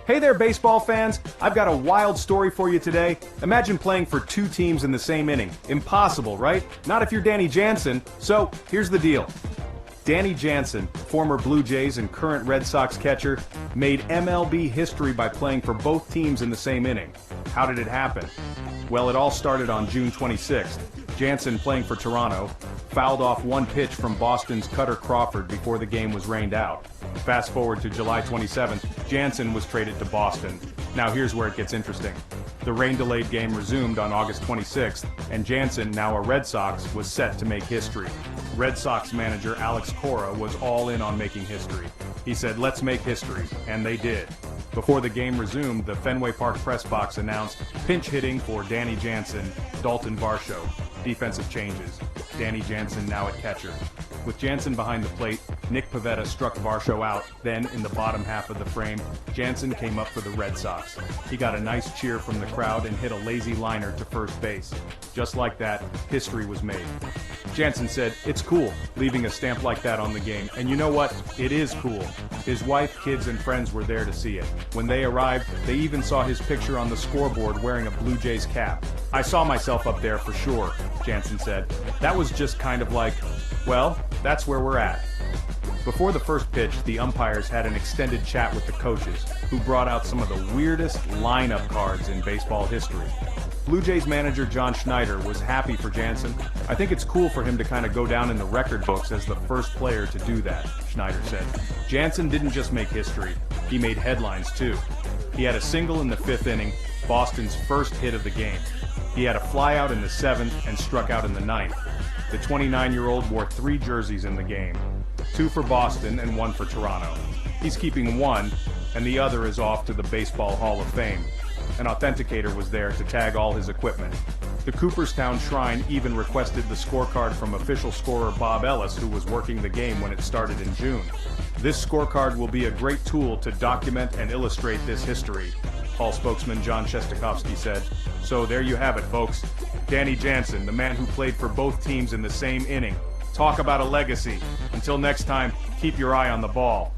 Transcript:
Hey there, baseball fans! I've got a wild story for you today. Imagine playing for two teams in the same inning. Impossible, right? Not if you're Danny Jansen. So, here's the deal. Danny Jansen, former Blue Jays and current Red Sox catcher, made MLB history by playing for both teams in the same inning. How did it happen? Well, it all started on June 26th. Jansen, playing for Toronto, fouled off one pitch from Boston's Cutter Crawford before the game was rained out. Fast forward to July 27th, Jansen was traded to Boston. Now here's where it gets interesting. The rain-delayed game resumed on August 26th, and Jansen, now a Red Sox, was set to make history. Red Sox manager Alex Cora was all in on making history. He said, "Let's make history," and they did. Before the game resumed, the Fenway Park press box announced pinch hitting for Danny Jansen, Dalton Varsho. Defensive changes. Danny Jansen now at catcher. With Jansen behind the plate, Nick Pivetta struck Varsho out. Then, in the bottom half of the frame, Jansen came up for the Red Sox. He got a nice cheer from the crowd and hit a lazy liner to first base. Just like that, history was made. Jansen said, "It's cool, leaving a stamp like that on the game. And you know what? It is cool." His wife, kids, and friends were there to see it. When they arrived, they even saw his picture on the scoreboard wearing a Blue Jays cap. "I saw myself up there for sure," Jansen said. "That was just kind of like, well, that's where we're at." Before the first pitch, the umpires had an extended chat with the coaches, who brought out some of the weirdest lineup cards in baseball history. Blue Jays manager John Schneider was happy for Jansen. "I think it's cool for him to kind of go down in the record books as the first player to do that," Schneider said. Jansen didn't just make history, he made headlines too. He had a single in the fifth inning, Boston's first hit of the game. He had a flyout in the seventh and struck out in the ninth. The 29-year-old wore 3 jerseys in the game, 2 for Boston and 1 for Toronto. He's keeping one, and the other is off to the Baseball Hall of Fame. An authenticator was there to tag all his equipment. The Cooperstown Shrine even requested the scorecard from official scorer Bob Ellis, who was working the game when it started in June. "This scorecard will be a great tool to document and illustrate this history," Hall spokesman John Shestakofsky said. So there you have it, folks. Danny Jansen, the man who played for both teams in the same inning. Talk about a legacy. Until next time, keep your eye on the ball.